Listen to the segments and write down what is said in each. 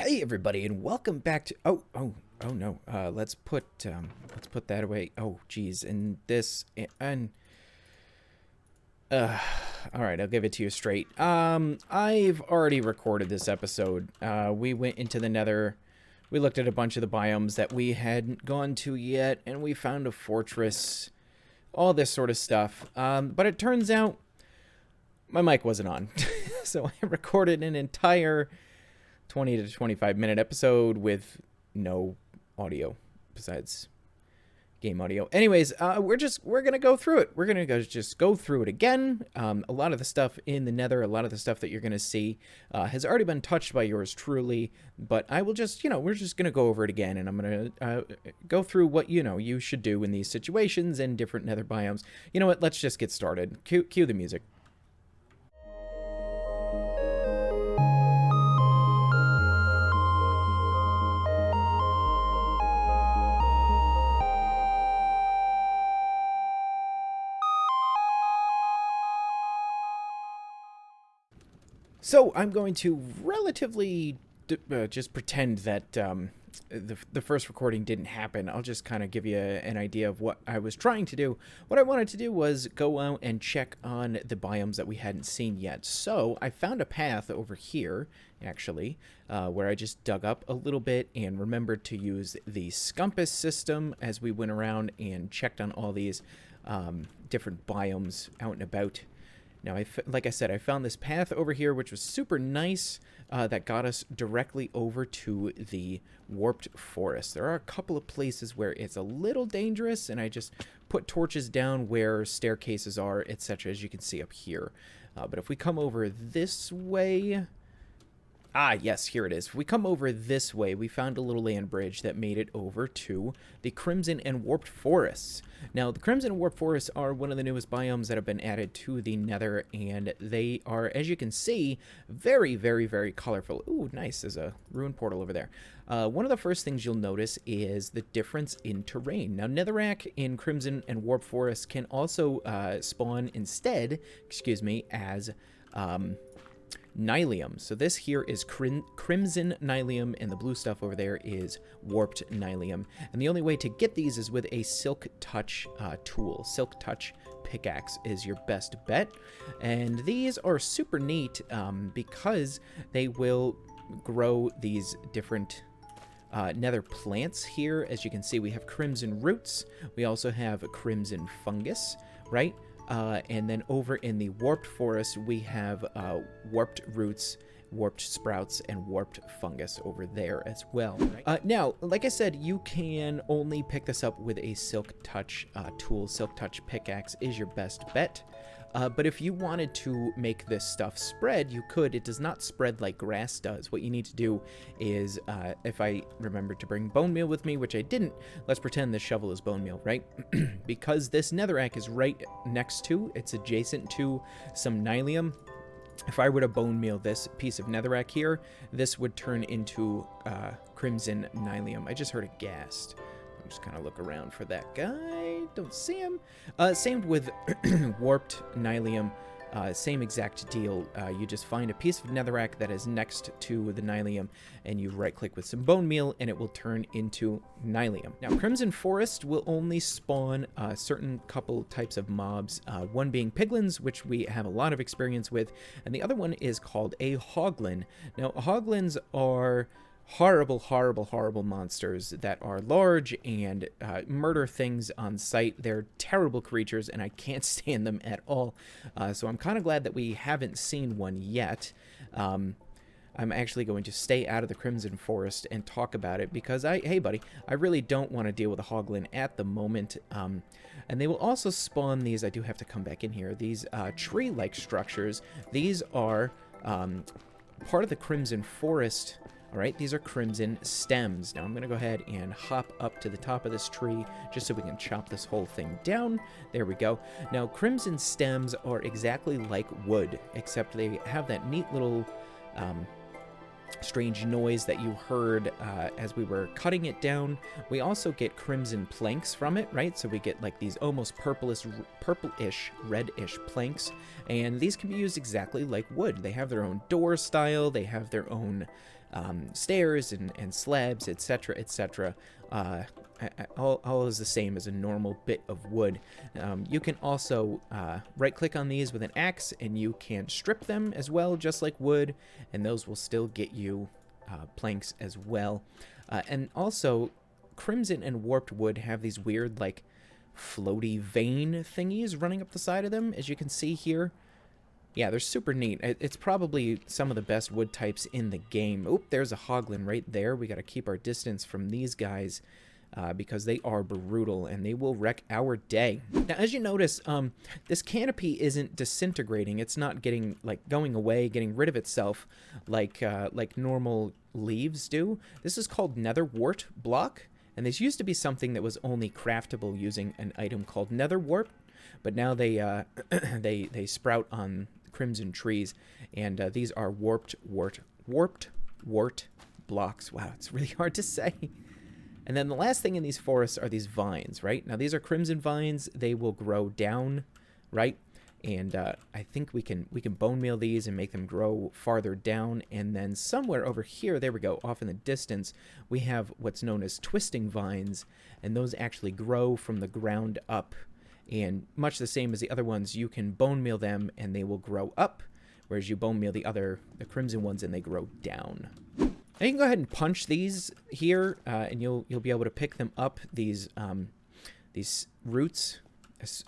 Hey everybody, and welcome back to oh no. Let's put that away. Oh geez, and this and all right, I'll give it to you straight. I've already recorded this episode. We went into the Nether. We looked at a bunch of the biomes that we hadn't gone to yet, and we found a fortress. All this sort of stuff. But it turns out my mic wasn't on, so I recorded an entire 20 to 25 minute episode with no audio besides game audio. Anyways, we're gonna go through it. We're gonna just go through it again. A lot of the stuff in the Nether, a lot of the stuff that you're gonna see has already been touched by yours truly, but I will just, we're just gonna go over it again, and I'm gonna go through what you should do in these situations and different Nether biomes. You know what, let's just get started. Cue the music. So I'm going to relatively just pretend that the first recording didn't happen. I'll just kind of give you an idea of what I was trying to do. What I wanted to do was go out and check on the biomes that we hadn't seen yet. So I found a path over here, actually, where I just dug up a little bit and remembered to use the Scumpus system as we went around and checked on all these different biomes out and about. Now, like I said, I found this path over here, which was super nice, that got us directly over to the warped forest. There are a couple of places where it's a little dangerous, and I just put torches down where staircases are, etc., as you can see up here. But if we come over this way... Ah, yes, here it is. If we come over this way, we found a little land bridge that made it over to the Crimson and Warped Forests. Now, the Crimson and Warped Forests are one of the newest biomes that have been added to the Nether, and they are, as you can see, very, very, very colorful. Ooh, nice. There's a ruined portal over there. One of the first things you'll notice is the difference in terrain. Now, Netherrack in Crimson and Warped Forests can also spawn instead, as... Nylium. So this here is Crimson Nylium, and the blue stuff over there is Warped Nylium. And the only way to get these is with a Silk Touch tool. Silk Touch pickaxe is your best bet. And these are super neat because they will grow these different nether plants here. As you can see, we have crimson roots. We also have crimson fungus, right? And then over in the warped forest, we have warped roots, warped sprouts, and warped fungus over there as well. Now, like I said, you can only pick this up with a Silk Touch tool. Silk Touch pickaxe is your best bet. But if you wanted to make this stuff spread, you could. It does not spread like grass does. What you need to do is, if I remembered to bring bone meal with me, which I didn't, let's pretend this shovel is bone meal, right? Because this netherrack is right next to, it's adjacent to some nylium. If I were to bone meal this piece of netherrack here, this would turn into crimson nylium. I just heard a ghast. Just kind of look around for that guy. Don't see him. Same with warped nylium. Same exact deal. You just find a piece of netherrack that is next to the nylium, and you right-click with some bone meal, and it will turn into nylium. Now, Crimson Forest will only spawn a certain couple types of mobs. One being piglins, which we have a lot of experience with, and the other one is called a hoglin. Now, hoglins are horrible monsters that are large and murder things on sight. They're terrible creatures, and I can't stand them at all. So I'm kind of glad that we haven't seen one yet. I'm actually going to stay out of the Crimson Forest and talk about it because hey buddy, I really don't want to deal with a hoglin at the moment. And they will also spawn these, I do have to come back in here, these tree-like structures. These are part of the Crimson Forest. All right, these are crimson stems. Now I'm going to go ahead and hop up to the top of this tree just so we can chop this whole thing down. There we go. Now, crimson stems are exactly like wood, except they have that neat little strange noise that you heard as we were cutting it down. We also get crimson planks from it, right? So we get like these almost purplish, reddish planks, and these can be used exactly like wood. They have their own door style. They have their own stairs and slabs, etc., etc. All is the same as a normal bit of wood. You can also right-click on these with an axe, and you can strip them as well, just like wood, and those will still get you planks as well. And also, Crimson and Warped Wood have these weird, like, floaty vein thingies running up the side of them, as you can see here. Yeah, they're super neat. It's probably some of the best wood types in the game. Oop, there's a hoglin right there. We got to keep our distance from these guys because they are brutal and they will wreck our day. Now, as you notice, this canopy isn't disintegrating. It's not getting, like, going away, getting rid of itself like normal leaves do. This is called Netherwort block, and this used to be something that was only craftable using an item called Netherwort, but now they they sprout on crimson trees, and these are warped wort blocks. Wow, it's really hard to say. And then the last thing in these forests are these vines, right? Now these are crimson vines. They will grow down, right? And I think we can bone meal these and make them grow farther down. And then somewhere over here, there we go, off in the distance, we have what's known as twisting vines, and those actually grow from the ground up. And much the same as the other ones, you can bone meal them and they will grow up, whereas you bone meal the crimson ones and they grow down. Now you can go ahead and punch these here, and you'll be able to pick them up, these roots,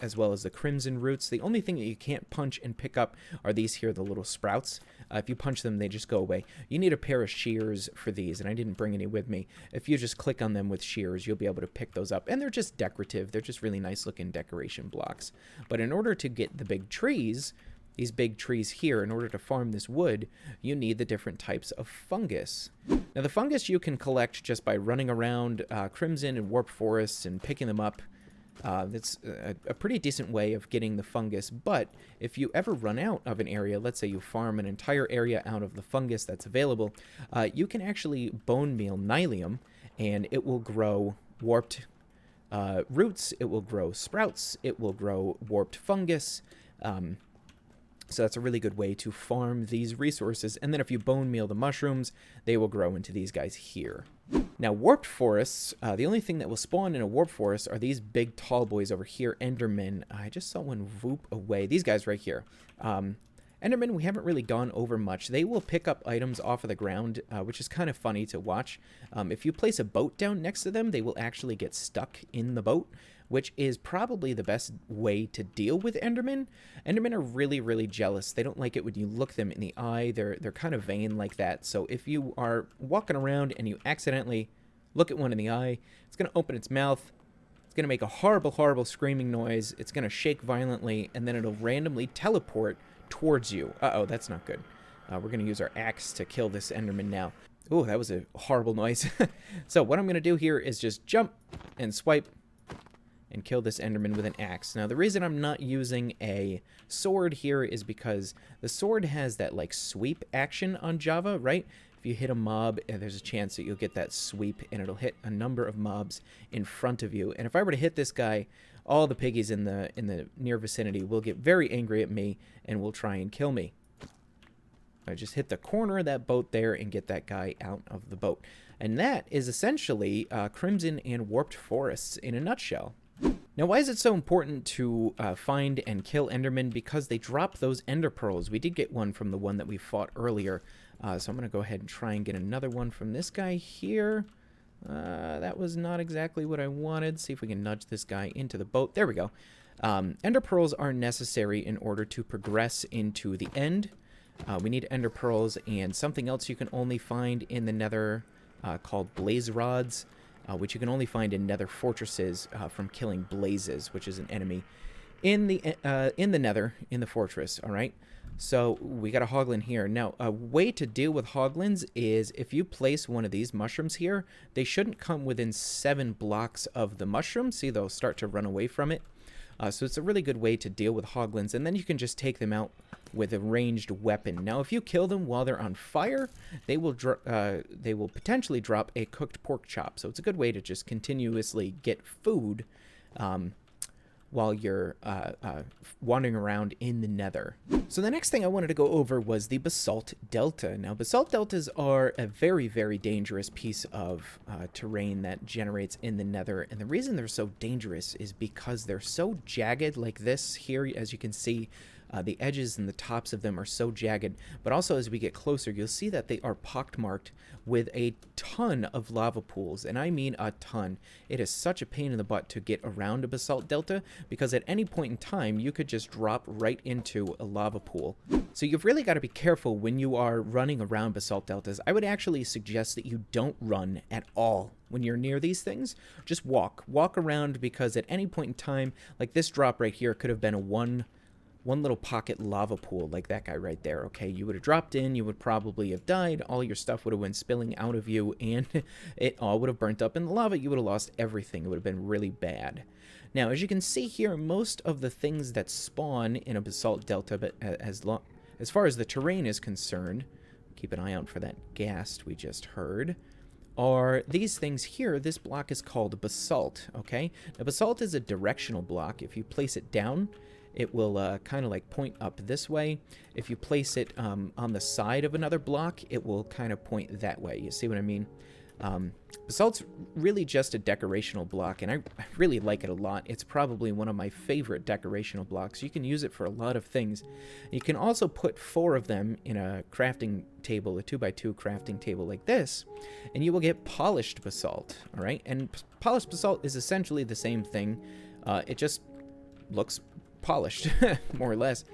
as well as the crimson roots. The only thing that you can't punch and pick up are these here, the little sprouts. If you punch them, they just go away. You need a pair of shears for these, and I didn't bring any with me. If you just click on them with shears, you'll be able to pick those up. And they're just decorative. They're just really nice looking decoration blocks. But in order to get the big trees, these big trees here, in order to farm this wood, you need the different types of fungus. Now the fungus you can collect just by running around crimson and warped forests and picking them up. That's a pretty decent way of getting the fungus, but if you ever run out of an area, let's say you farm an entire area out of the fungus that's available, you can actually bone meal nylium, and it will grow warped roots, it will grow sprouts, it will grow warped fungus. So that's a really good way to farm these resources. And then if you bone meal the mushrooms, they will grow into these guys here. Now, warped forests, the only thing that will spawn in a warped forest are these big tall boys over here, Endermen. I just saw one whoop away. These guys right here. Endermen, we haven't really gone over much. They will pick up items off of the ground, which is kind of funny to watch. If you place a boat down next to them, they will actually get stuck in the boat, which is probably the best way to deal with Endermen. Endermen are really, really jealous. They don't like it when you look them in the eye. They're kind of vain like that. So if you are walking around and you accidentally look at one in the eye, it's going to open its mouth. It's going to make a horrible, horrible screaming noise. It's going to shake violently, and then it'll randomly teleport towards you. Uh-oh, that's not good. We're going to use our axe to kill this Enderman now. Oh, that was a horrible noise. So what I'm going to do here is just jump and swipe and kill this Enderman with an axe. Now, the reason I'm not using a sword here is because the sword has that, like, sweep action on Java, right? If you hit a mob, there's a chance that you'll get that sweep, and it'll hit a number of mobs in front of you. And if I were to hit this guy, all the piggies in the near vicinity will get very angry at me and will try and kill me. I just hit the corner of that boat there and get that guy out of the boat. And that is essentially Crimson and Warped Forests in a nutshell. Now, why is it so important to find and kill Endermen? Because they drop those Ender Pearls. We did get one from the one that we fought earlier. So I'm going to go ahead and try and get another one from this guy here. That was not exactly what I wanted. See if we can nudge this guy into the boat. There we go. Ender Pearls are necessary in order to progress into the end. We need Ender Pearls and something else you can only find in the Nether called Blaze Rods. Which you can only find in Nether Fortresses from killing Blazes, which is an enemy in the Nether, in the fortress, all right? So we got a hoglin here. Now, a way to deal with hoglins is if you place one of these mushrooms here, they shouldn't come within 7 blocks of the mushroom. See, they'll start to run away from it. So it's a really good way to deal with hoglins, and then you can just take them out with a ranged weapon. Now, if you kill them while they're on fire, they will potentially drop a cooked pork chop. So it's a good way to just continuously get food while you're wandering around in the Nether. So the next thing I wanted to go over was the Basalt Delta. Now, Basalt Deltas are a very, very dangerous piece of terrain that generates in the Nether, and the reason they're so dangerous is because they're so jagged like this here, as you can see. The edges and the tops of them are so jagged, but also as we get closer, you'll see that they are pockmarked with a ton of lava pools, and I mean a ton. It is such a pain in the butt to get around a Basalt Delta, because at any point in time, you could just drop right into a lava pool. So you've really got to be careful when you are running around Basalt Deltas. I would actually suggest that you don't run at all when you're near these things. Just walk around, because at any point in time, like this drop right here could have been a one little pocket lava pool like that guy right there, okay? You would have dropped in, you would probably have died, all your stuff would have went spilling out of you, and it all would have burnt up in the lava. You would have lost everything. It would have been really bad. Now, as you can see here, most of the things that spawn in a Basalt Delta, but as far as the terrain is concerned, keep an eye out for that ghast we just heard, are these things here. This block is called basalt, okay? Now, basalt is a directional block. If you place it down, it will kind of like point up this way. If you place it on the side of another block, it will kind of point that way. You see what I mean? Basalt's really just a decorational block, and I really like it a lot. It's probably one of my favorite decorational blocks. You can use it for a lot of things. You can also put 4 of them in a crafting table, a 2x2 crafting table like this, and you will get polished basalt, all right? And polished basalt is essentially the same thing. It just looks polished, more or less.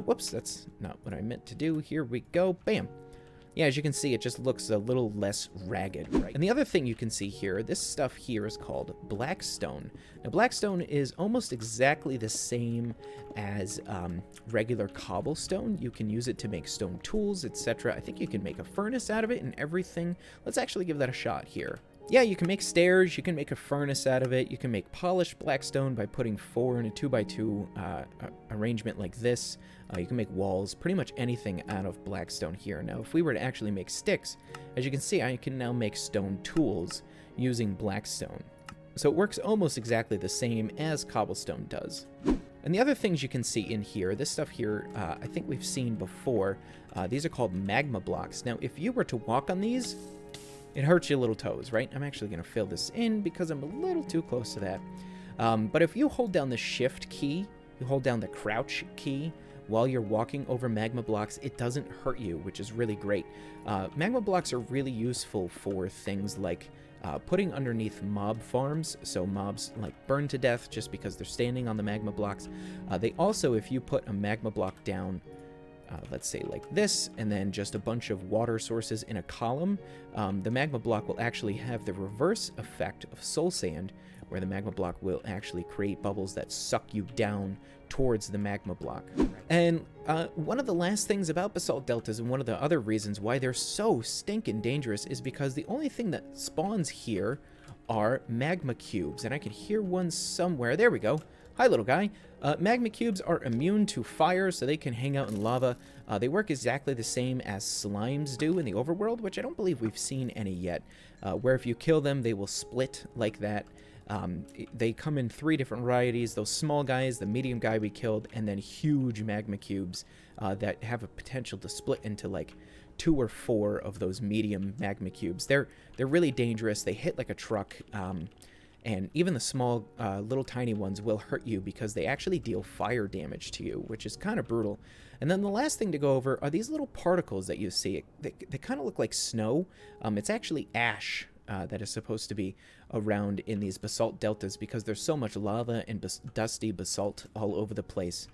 Whoops, that's not what I meant to do. Here we go. Bam. Yeah, as you can see, it just looks a little less ragged, right? And the other thing you can see here, this stuff here is called Blackstone. Now, Blackstone is almost exactly the same as regular cobblestone. You can use it to make stone tools, etc. I think you can make a furnace out of it and everything. Let's actually give that a shot here. Yeah, you can make stairs, you can make a furnace out of it, you can make polished blackstone by putting 4 in a 2x2 arrangement like this. You can make walls, pretty much anything out of blackstone here. Now, if we were to actually make sticks, as you can see, I can now make stone tools using blackstone. So it works almost exactly the same as cobblestone does. And the other things you can see in here, this stuff here, I think we've seen before. These are called Magma Blocks. Now, if you were to walk on these, it hurts your little toes, right? I'm actually going to fill this in because I'm a little too close to that. But if you hold down the shift key, you hold down the crouch key while you're walking over magma blocks, it doesn't hurt you, which is really great. Magma blocks are really useful for things like putting underneath mob farms, so mobs like burn to death just because they're standing on the magma blocks. They also, if you put a magma block down, let's say like this, and then just a bunch of water sources in a column, the magma block will actually have the reverse effect of soul sand, where the magma block will actually create bubbles that suck you down towards the magma block. And one of the last things about basalt deltas, and one of the other reasons why they're so stinking dangerous, is because the only thing that spawns here are magma cubes, and I can hear one somewhere. There we go. Hi, little guy. Magma cubes are immune to fire, so they can hang out in lava. They work exactly the same as slimes do in the overworld, which I don't believe we've seen any yet, where if you kill them, they will split like that. They come in 3 different varieties: those small guys, the medium guy we killed, and then huge magma cubes that have a potential to split into like 2 or 4 of those medium magma cubes. They're really dangerous. They hit like a truck. And even the small, little tiny ones will hurt you because they actually deal fire damage to you, which is kind of brutal. And then the last thing to go over are these little particles that you see. They kind of look like snow. It's actually ash that is supposed to be around in these basalt deltas because there's so much lava and dusty basalt all over the place.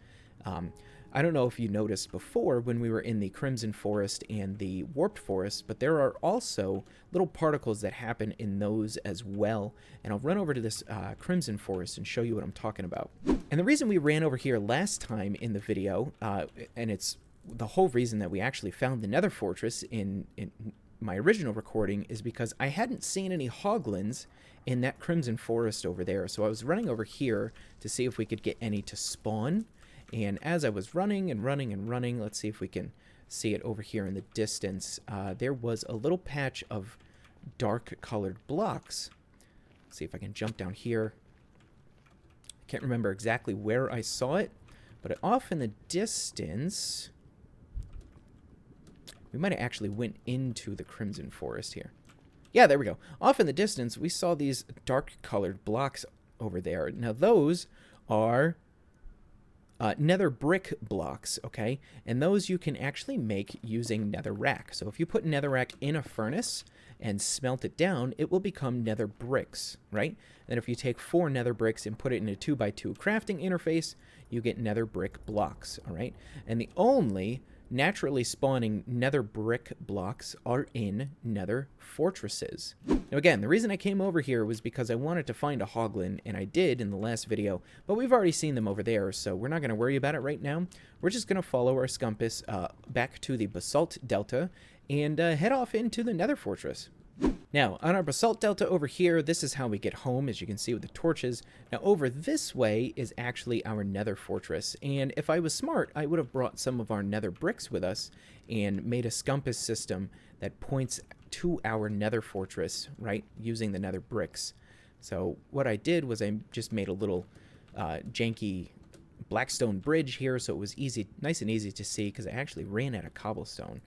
I don't know if you noticed before when we were in the Crimson Forest and the Warped Forest, but there are also little particles that happen in those as well. And I'll run over to this Crimson Forest and show you what I'm talking about. And the reason we ran over here last time in the video, and it's the whole reason that we actually found the Nether Fortress in my original recording, is because I hadn't seen any hoglins in that Crimson Forest over there. So I was running over here to see if we could get any to spawn. And as I was running and running and running, let's see if we can see it over here in the distance, there was a little patch of dark colored blocks. Let's see if I can jump down here. Can't remember exactly where I saw it, but off in the distance, we might have actually went into the Crimson Forest here. Yeah, there we go. Off in the distance, we saw these dark-colored blocks over there. Now, those are nether brick blocks, okay? And those you can actually make using netherrack. So if you put netherrack in a furnace and smelt it down, it will become nether bricks, right? And if you take 4 nether bricks and put it in a 2x2 crafting interface, you get nether brick blocks, all right? And the only naturally spawning nether brick blocks are in nether fortresses. Now again, the reason I came over here was because I wanted to find a hoglin, and I did in the last video, but we've already seen them over there, so we're not going to worry about it right now. We're just going to follow our Scumpus back to the Basalt Delta and head off into the Nether Fortress. Now, on our Basalt Delta over here, this is how we get home, as you can see with the torches. Now, over this way is actually our Nether Fortress, and if I was smart, I would have brought some of our Nether bricks with us and made a Scumpus system that points to our Nether Fortress, right, using the Nether bricks. So what I did was I just made a little janky Blackstone bridge here, so it was easy, nice and easy to see, because I actually ran out of cobblestone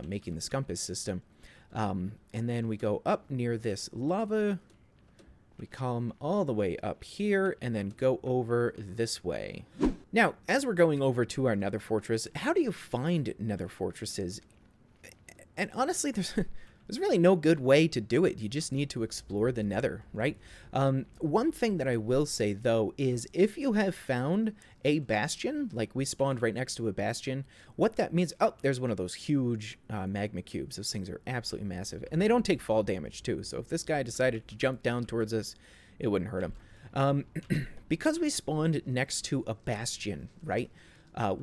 making the Scumpus system. And then we go up near this lava, we come all the way up here, and then go over this way. Now, as we're going over to our Nether Fortress, how do you find Nether Fortresses? And honestly, there's really no good way to do it. You just need to explore the Nether, right? One thing that I will say, though, is if you have found a bastion, like we spawned right next to a bastion, what that means... Oh, there's one of those huge magma cubes. Those things are absolutely massive. And they don't take fall damage, too. So if this guy decided to jump down towards us, it wouldn't hurt him. Because we spawned next to a bastion, right?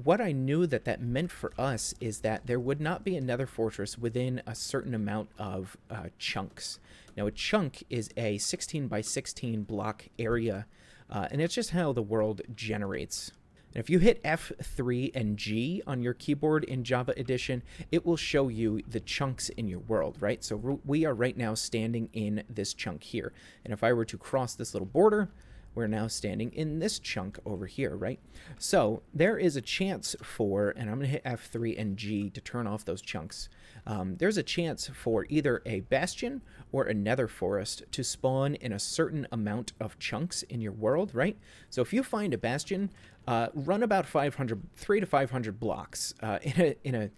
What I knew that meant for us is that there would not be a Nether Fortress within a certain amount of chunks. Now, a chunk is a 16 by 16 block area, and it's just how the world generates. And if you hit F3 and G on your keyboard in Java Edition, it will show you the chunks in your world, right? So we are right now standing in this chunk here. And if I were to cross this little border, we're now standing in this chunk over here, right? So there is a chance for, and I'm going to hit F3 and G to turn off those chunks. There's a chance for either a bastion or a nether forest to spawn in a certain amount of chunks in your world, right? So if you find a bastion, run about 300 to 500 blocks in a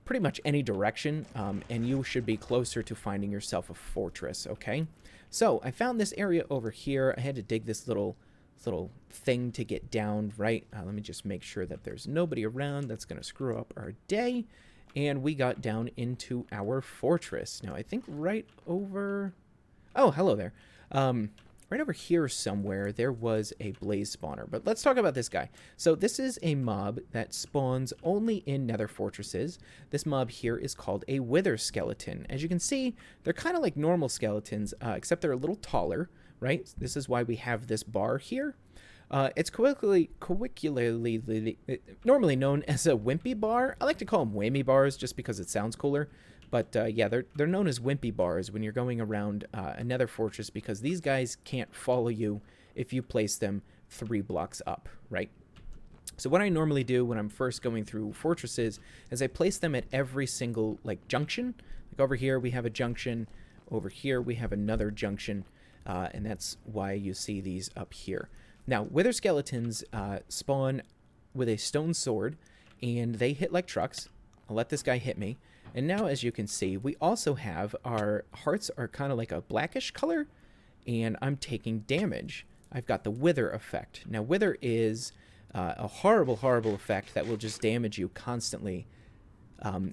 pretty much any direction, and you should be closer to finding yourself a fortress, okay? So I found this area over here. I had to dig this little thing to get down, right? Let me just make sure that there's nobody around that's going to screw up our day. And we got down into our fortress. Now, I think right over... Oh, hello there. Right over here somewhere, there was a blaze spawner. But let's talk about this guy. So this is a mob that spawns only in nether fortresses. This mob here is called a wither skeleton. As you can see, they're kind of like normal skeletons, except they're a little taller, right? This is why we have this bar here. It's colloquially normally known as a wimpy bar. I like to call them whammy bars just because it sounds cooler. But yeah, they're known as wimpy bars when you're going around a nether fortress, because these guys can't follow you if you place them 3 blocks up, right? So what I normally do when I'm first going through fortresses is I place them at every single like junction. Like over here we have a junction, over here we have another junction, and that's why you see these up here. Now, wither skeletons spawn with a stone sword, and they hit like trucks. I'll let this guy hit me. And now, as you can see, we also have our hearts are kind of like a blackish color, and I'm taking damage. I've got the wither effect. Now, wither is a horrible, horrible effect that will just damage you constantly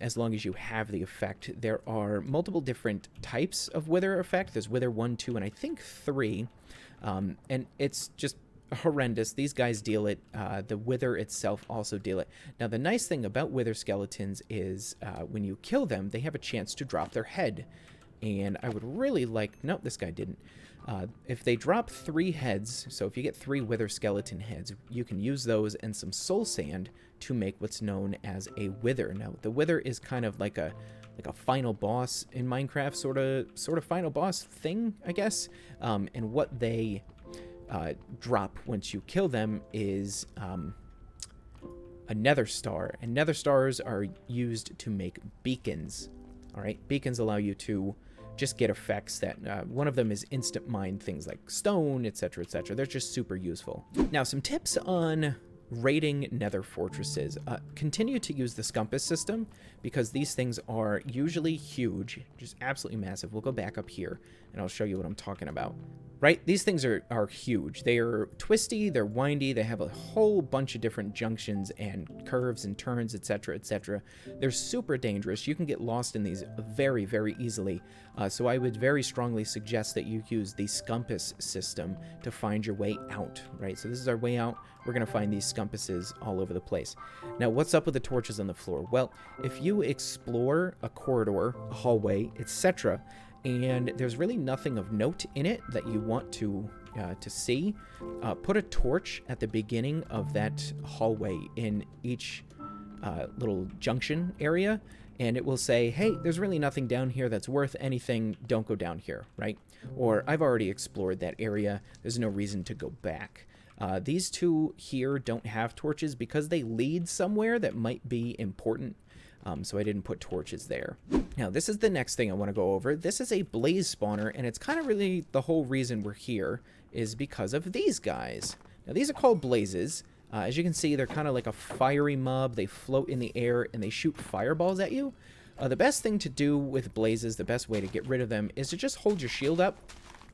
as long as you have the effect. There are multiple different types of wither effect. There's wither 1, 2, and I think 3. And it's just horrendous. These guys deal it. The wither itself also deal it. Now, the nice thing about wither skeletons is when you kill them, they have a chance to drop their head. And I would really like... Nope, this guy didn't. If they drop 3 heads, so if you get 3 wither skeleton heads, you can use those and some soul sand to make what's known as a wither. Now, the wither is kind of like a final boss in Minecraft, sort of final boss thing, I guess. And what they drop once you kill them is a nether star, and nether stars are used to make beacons. All right, beacons allow you to just get effects that one of them is instant mine things like stone, etc., etc. They're just super useful. Now, some tips on raiding nether fortresses. Continue to use the compass system, because these things are usually huge, just absolutely massive. We'll go back up here and I'll show you what I'm talking about. Right? These things are huge. They are twisty, they're windy, they have a whole bunch of different junctions and curves and turns, etc., etc. They're super dangerous. You can get lost in these very, very easily. So I would very strongly suggest that you use the compass system to find your way out, right? So this is our way out. We're going to find these compasses all over the place. Now, what's up with the torches on the floor? Well, if you explore a corridor, a hallway, etc., and there's really nothing of note in it that you want to see, put a torch at the beginning of that hallway in each little junction area, and it will say, hey, there's really nothing down here that's worth anything, don't go down here, right? Or, I've already explored that area, there's no reason to go back. These two here don't have torches because they lead somewhere that might be important. So I didn't put torches there. Now, this is the next thing I want to go over. This is a blaze spawner, and it's kind of really the whole reason we're here is because of these guys. Now, these are called blazes. As you can see, they're kind of like a fiery mob. They float in the air, and they shoot fireballs at you. The best thing to do with blazes, the best way to get rid of them, is to just hold your shield up,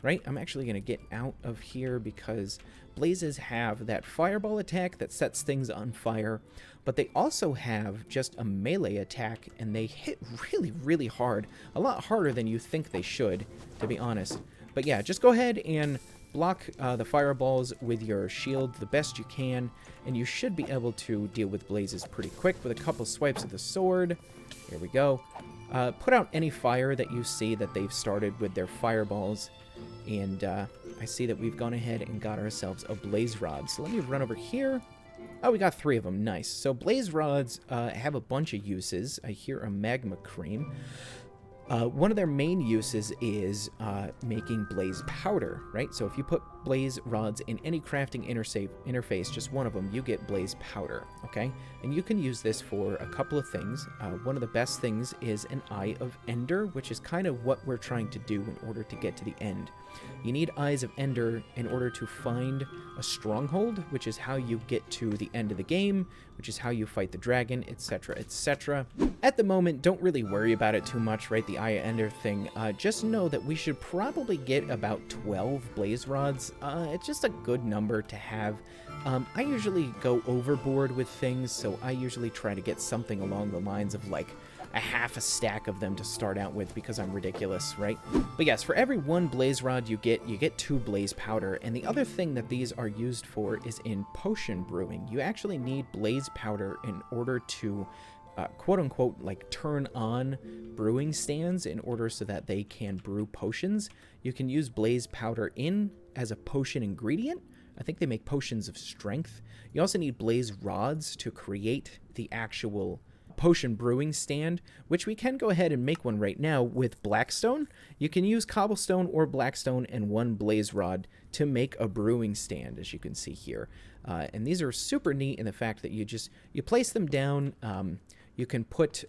right? I'm actually going to get out of here because blazes have that fireball attack that sets things on fire, but they also have just a melee attack, and they hit really, really hard. A lot harder than you think they should, to be honest. But yeah, just go ahead and block the fireballs with your shield the best you can, and you should be able to deal with blazes pretty quick with a couple swipes of the sword. Here we go. Put out any fire that you see that they've started with their fireballs, and I see that we've gone ahead and got ourselves a blaze rod. So let me run over here. Oh, we got 3 of them. Nice. So blaze rods have a bunch of uses. I hear a magma cream. One of their main uses is making blaze powder, right? So if you put blaze rods in any crafting interface, just one of them, you get blaze powder, okay? And you can use this for a couple of things. One of the best things is an Eye of Ender, which is kind of what we're trying to do in order to get to the end. You need Eyes of Ender in order to find a stronghold, which is how you get to the end of the game, which is how you fight the dragon, etc., etc. At the moment, don't really worry about it too much, right? The Eye of Ender thing. Just know that we should probably get about 12 blaze rods. It's just a good number to have. I usually go overboard with things, so I usually try to get something along the lines of like a half a stack of them to start out with because I'm ridiculous, right? But yes, for every 1 blaze rod you get 2 blaze powder, and the other thing that these are used for is in potion brewing. You actually need blaze powder in order to quote-unquote like turn on brewing stands in order so that they can brew potions. You can use blaze powder in as a potion ingredient. I think they make potions of strength. You also need blaze rods to create the actual potion brewing stand, which we can go ahead and make one right now with Blackstone. You can use cobblestone or Blackstone and 1 blaze rod to make a brewing stand, as you can see here. And these are super neat in the fact that you place them down. You can put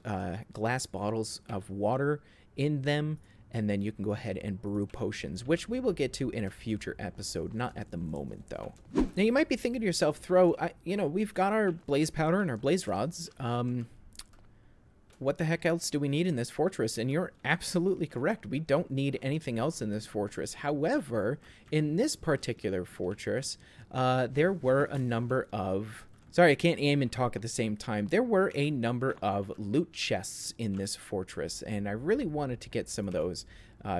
glass bottles of water in them, and then you can go ahead and brew potions, which we will get to in a future episode, not at the moment, though. Now, you might be thinking to yourself, we've got our blaze powder and our blaze rods. What the heck else do we need in this fortress? And you're absolutely correct. We don't need anything else in this fortress. However, in this particular fortress, there were a number of... Sorry, I can't aim and talk at the same time. There were a number of loot chests in this fortress, and I really wanted to get some of those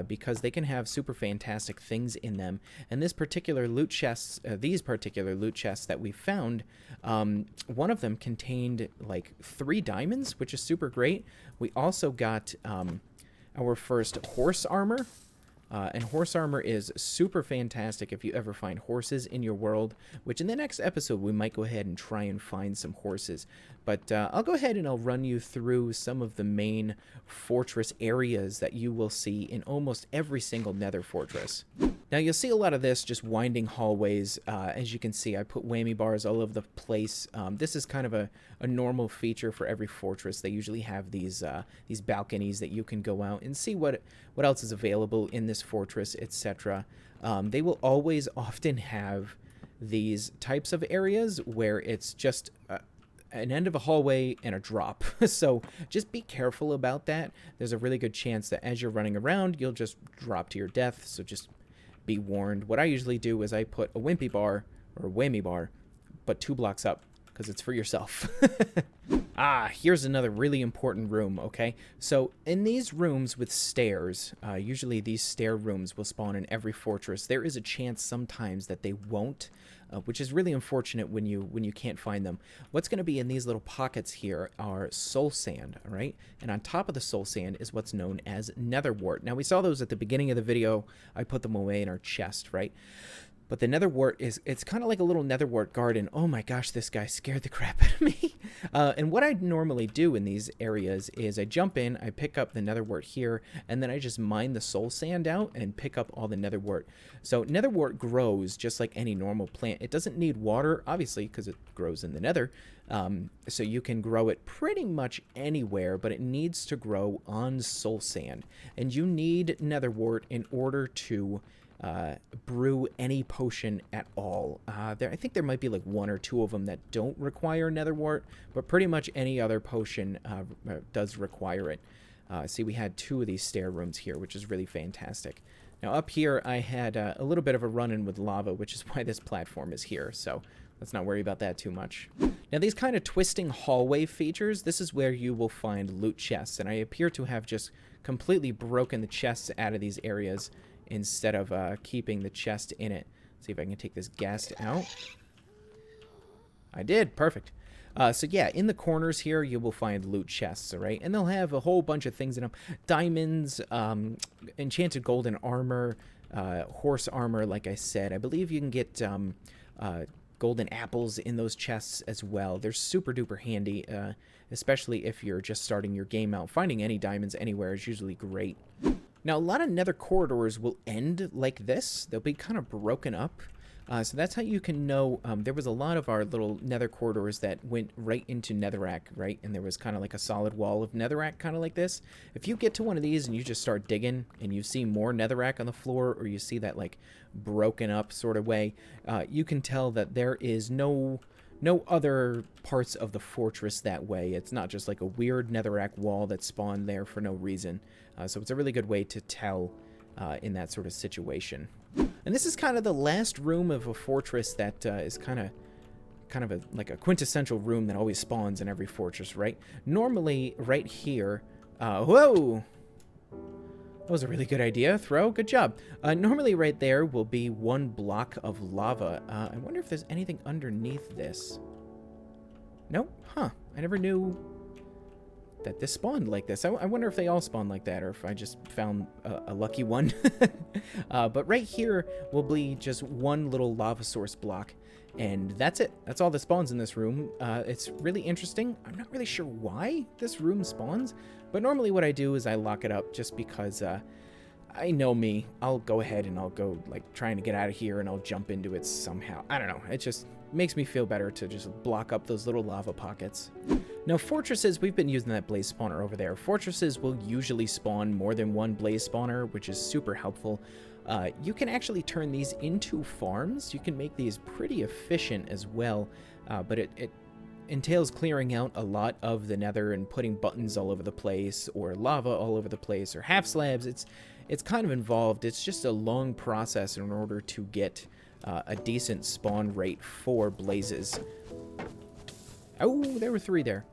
because they can have super fantastic things in them. And this particular loot chests, these particular loot chests that we found, one of them contained like 3 diamonds, which is super great. We also got our first horse armor. And horse armor is super fantastic if you ever find horses in your world, which in the next episode we might go ahead and try and find some horses. But I'll go ahead and I'll run you through some of the main fortress areas that you will see in almost every single nether fortress. Now you'll see a lot of this just winding hallways. As you can see, I put whammy bars all over the place. This is kind of a normal feature for every fortress. They usually have these balconies that you can go out and see what else is available in this fortress, etc. They will always often have these types of areas where it's just an end of a hallway and a drop. So just be careful about that. There's a really good chance that as you're running around, you'll just drop to your death. So just be warned. What I usually do is I put a wimpy bar or a whammy bar, but 2 blocks up because it's for yourself. Here's another really important room, okay? So in these rooms with stairs, usually these stair rooms will spawn in every fortress. There is a chance sometimes that they won't, which is really unfortunate when you can't find them. What's going to be in these little pockets here are soul sand, all right? And on top of the soul sand is what's known as Netherwort. Now, we saw those at the beginning of the video. I put them away in our chest, right? But the Netherwort it's kind of like a little Netherwort garden. Oh my gosh, this guy scared the crap out of me. And what I normally do in these areas is I jump in, I pick up the Netherwort here, and then I just mine the soul sand out and pick up all the Netherwort. So Netherwort grows just like any normal plant. It doesn't need water, obviously, because it grows in the nether. So you can grow it pretty much anywhere, but it needs to grow on soul sand. And you need Netherwort in order to brew any potion at all. I think there might be like 1 or 2 of them that don't require Netherwort, but pretty much any other potion does require it. See, we had 2 of these stair rooms here, which is really fantastic. Now up here, I had a little bit of a run-in with lava, which is why this platform is here, so let's not worry about that too much. Now, these kind of twisting hallway features, this is where you will find loot chests, and I appear to have just completely broken the chests out of these areas instead of keeping the chest in it. See if I can take this ghast out. I did. Perfect. So yeah, in the corners here, you will find loot chests, all right? And they'll have a whole bunch of things in them. Diamonds, enchanted golden armor, horse armor, like I said. I believe you can get golden apples in those chests as well. They're super duper handy, especially if you're just starting your game out. Finding any diamonds anywhere is usually great. Now, a lot of nether corridors will end like this. They'll be kind of broken up. So that's how you can know. There was a lot of our little nether corridors that went right into netherrack, right? And there was kind of like a solid wall of netherrack, kind of like this. If you get to one of these and you just start digging and you see more netherrack on the floor, or you see that like broken up sort of way, you can tell that there is no other parts of the fortress that way. It's not just like a weird netherrack wall that spawned there for no reason. So it's a really good way to tell in that sort of situation. And this is kind of the last room of a fortress that is kind of like a quintessential room that always spawns in every fortress, right? Normally, right here... whoa! That was a really good idea, Throw. Good job. Normally, right there will be 1 block of lava. I wonder if there's anything underneath this. Nope. Huh. I never knew that this spawned like this. I wonder if they all spawn like that, or if I just found a lucky one. But right here will be just 1 little lava source block, and that's it. That's all that spawns in this room. It's really interesting. I'm not really sure why this room spawns, but normally what I do is I lock it up just because I know me. I'll go ahead and I'll go like trying to get out of here, and I'll jump into it somehow. I don't know. It just makes me feel better to just block up those little lava pockets. Now, fortresses, we've been using that blaze spawner over there. Fortresses will usually spawn more than 1 blaze spawner, which is super helpful. You can actually turn these into farms. You can make these pretty efficient as well, but it entails clearing out a lot of the nether and putting buttons all over the place, or lava all over the place, or half slabs. It's kind of involved. It's just a long process in order to get a decent spawn rate for blazes. Oh, there were 3 there.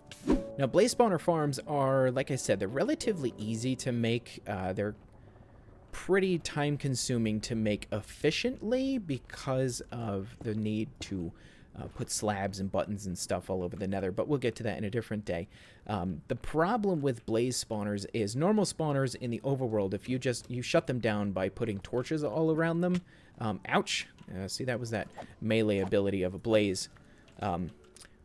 Now, blaze spawner farms are, like I said, they're relatively easy to make. They're pretty time-consuming to make efficiently because of the need to put slabs and buttons and stuff all over the nether, but we'll get to that in a different day. The problem with blaze spawners is normal spawners in the overworld, if you shut them down by putting torches all around them, ouch, see, that was that melee ability of a blaze.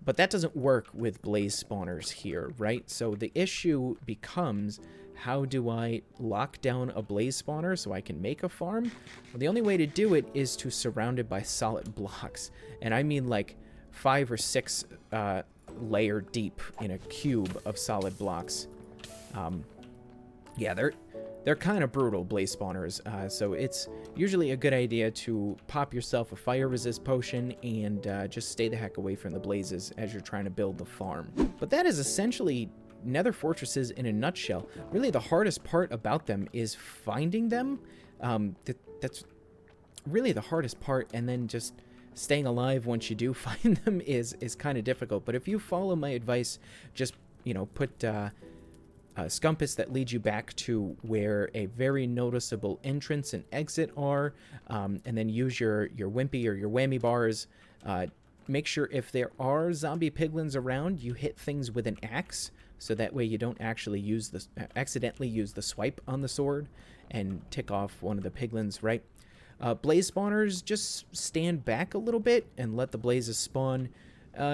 But that doesn't work with blaze spawners here, right? So the issue becomes, how do I lock down a blaze spawner so I can make a farm? Well, the only way to do it is to surround it by solid blocks. And I mean like 5 or 6 layer deep in a cube of solid blocks. Yeah, they're kind of brutal, blaze spawners, so it's usually a good idea to pop yourself a fire resist potion and just stay the heck away from the blazes as you're trying to build the farm. But that is essentially Nether Fortresses in a nutshell. Really, the hardest part about them is finding them. That's really the hardest part, and then just staying alive once you do find them is kind of difficult. But if you follow my advice, just, you know, put scumpus that leads you back to where a very noticeable entrance and exit are, and then use your wimpy or your whammy bars. Make sure if there are zombie piglins around, you hit things with an axe, so that way you don't actually use the accidentally use the swipe on the sword and tick off one of the piglins, right? Blaze spawners, just stand back a little bit and let the blazes spawn.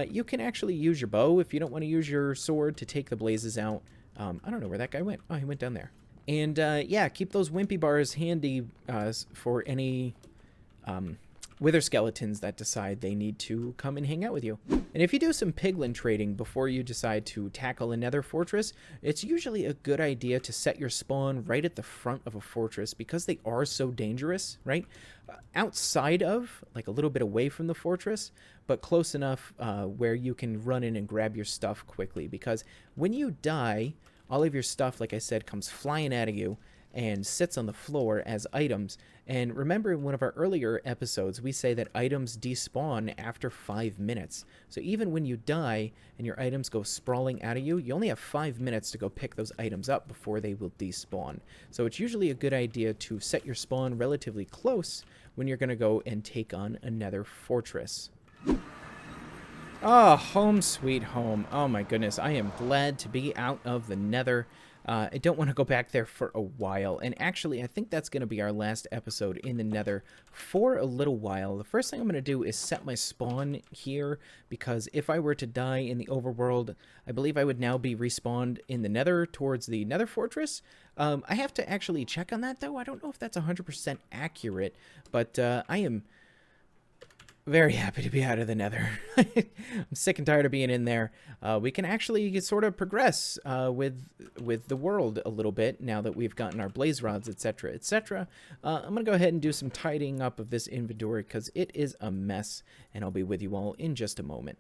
You can actually use your bow if you don't want to use your sword to take the blazes out. I don't know where that guy went. Oh, he went down there. And yeah, keep those wimpy bars handy for any wither skeletons that decide they need to come and hang out with you. And if you do some piglin trading before you decide to tackle a nether fortress, it's usually a good idea to set your spawn right at the front of a fortress because they are so dangerous, right? Outside of, like a little bit away from the fortress, but close enough where you can run in and grab your stuff quickly, because when you die, all of your stuff, like I said, comes flying out of you and sits on the floor as items. And remember, in one of our earlier episodes, we say that items despawn after 5 minutes. So even when you die and your items go sprawling out of you, you only have 5 minutes to go pick those items up before they will despawn. So it's usually a good idea to set your spawn relatively close when you're going to go and take on another fortress. Oh, home sweet home. Oh my goodness, I am glad to be out of the Nether. I don't want to go back there for a while, and actually I think that's going to be our last episode in the Nether for a little while. The first thing I'm going to do is set my spawn here, because if I were to die in the overworld, I believe I would now be respawned in the Nether towards the Nether Fortress. I have to actually check on that, though. I don't know if that's 100% accurate, but I am very happy to be out of the Nether. I'm sick and tired of being in there. We can actually sort of progress with the world a little bit now that we've gotten our blaze rods, etc., etc. I'm going to go ahead and do some tidying up of this inventory because it is a mess, and I'll be with you all in just a moment.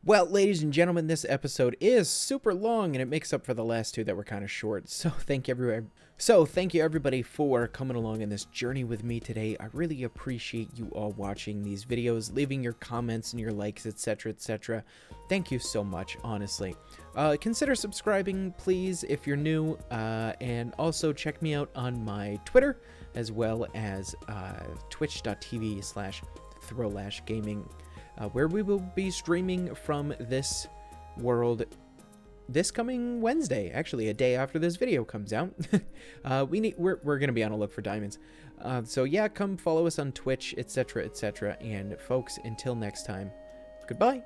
Well, ladies and gentlemen, this episode is super long, and it makes up for the last two that were kind of short. So thank you everybody for coming along in this journey with me today. I really appreciate you all watching these videos, leaving your comments and your likes, etc., etc. Thank you so much, honestly. Consider subscribing, please, if you're new, and also check me out on my Twitter, as well as twitch.tv/throwlashgaming. Where we will be streaming from this world this coming Wednesday, actually a day after this video comes out. We're gonna be on a look for diamonds. So yeah, come follow us on Twitch, etc., etc. And folks, until next time, goodbye.